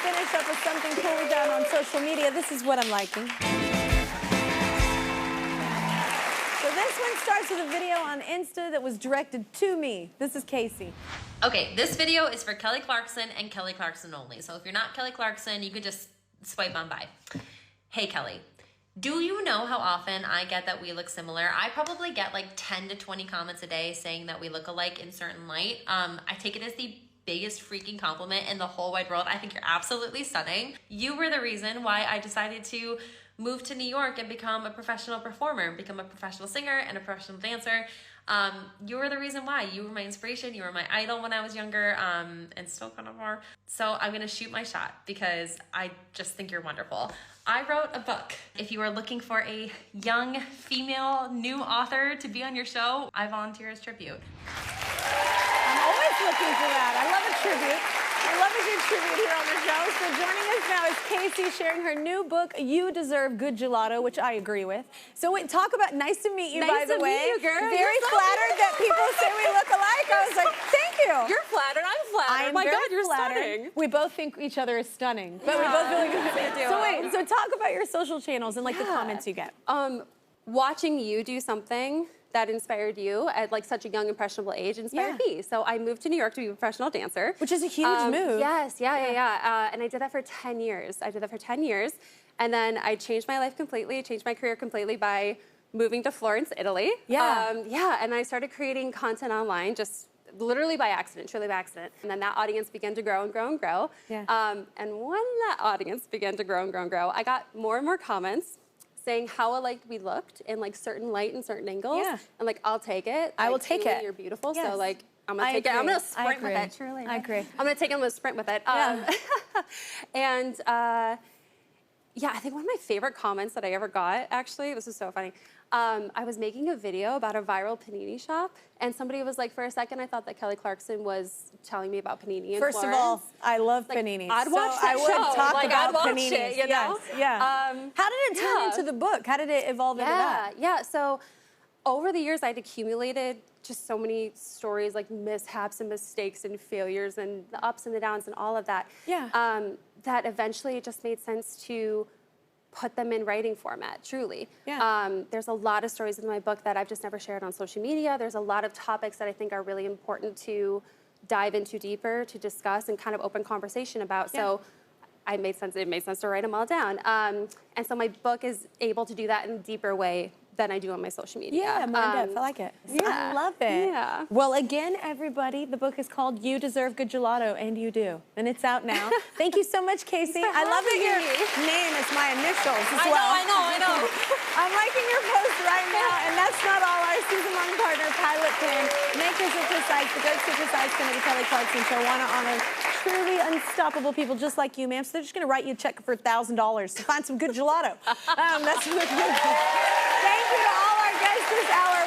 finish up with something cool we got on social media. This is what I'm liking. So this one starts with a video on Insta that was directed to me. This is Casey. Okay, this video is for Kelly Clarkson and Kelly Clarkson only. So if you're not Kelly Clarkson, you could just swipe on by. Hey, Kelly. Do you know how often I get that we look similar? I probably get like 10 to 20 comments a day saying that we look alike in certain light. I take it as the biggest freaking compliment in the whole wide world. I think you're absolutely stunning. You were the reason why I decided to move to New York and become a professional performer, become a professional singer and a professional dancer. You were the reason why. You were my inspiration. You were my idol when I was younger, and still kind of are. So I'm gonna shoot my shot because I just think you're wonderful. I wrote a book. If you are looking for a young female new author to be on your show, I volunteer as tribute. I'm always looking for that. I love a tribute. I love a good tribute here on the show. So joining us now is Casey sharing her new book, You Deserve Good Gelato, which I agree with. So wait, talk about, nice to meet you, by the way. Nice to meet you, girl. Very flattered that people say we look alike. I was like, thank you. You're flattered, I'm flattered. I'm My very God, you're flattered. stunning. We both think each other is stunning, but we both feel like do. So wait, so talk about your social channels and like the comments you get. Watching you do something that inspired you at like such a young, impressionable age inspired me. So I moved to New York to be a professional dancer. Which is a huge move. Yes, and I did that for 10 years. And then I changed my life completely, changed my career completely by moving to Florence, Italy. And I started creating content online just literally by accident, truly by accident. And then that audience began to grow and grow and grow. And when that audience began to grow and grow and grow, I got more and more comments saying how alike we looked in like certain light and certain angles. And like, I'll take it. I will take it. You're beautiful. So like, I'm gonna take it. I'm gonna sprint with it. Truly. I agree. I'm gonna take it. I'm gonna sprint with it. And yeah, I think one of my favorite comments that I ever got, actually, this is so funny. I was making a video about a viral panini shop, and somebody was like, for a second, I thought that Kelly Clarkson was telling me about panini in First Florence. of all, I love Like, paninis. I'd watch that I would show. talk Like, about I'd watch paninis. it, you know? How did it turn into the book? How did it evolve into that? So over the years, I'd accumulated just so many stories, like mishaps and mistakes and failures and the ups and the downs and all of that. That eventually it just made sense to put them in writing format, truly. There's a lot of stories in my book that I've just never shared on social media. There's a lot of topics that I think are really important to dive into deeper, to discuss and kind of open conversation about. So it made sense to write them all down. And so my book is able to do that in a deeper way than I do on my social media. More in depth. I like it. I love it. Well, again, everybody, the book is called You Deserve Good Gelato, and you do. And it's out now. Thank you so much, Casey. I love that your name is my initials as well. I know. I'm liking your post right now, and that's not all. Our season-long partner, Pilot Plan, makers of Precise, the Go Super Size Pin of the Kelly Clarkson Show, want to honor truly unstoppable people just like you, ma'am. So they're just going to write you a check for $1,000 to find some good gelato. That's what we're going to do. Thank you to all our guests this hour.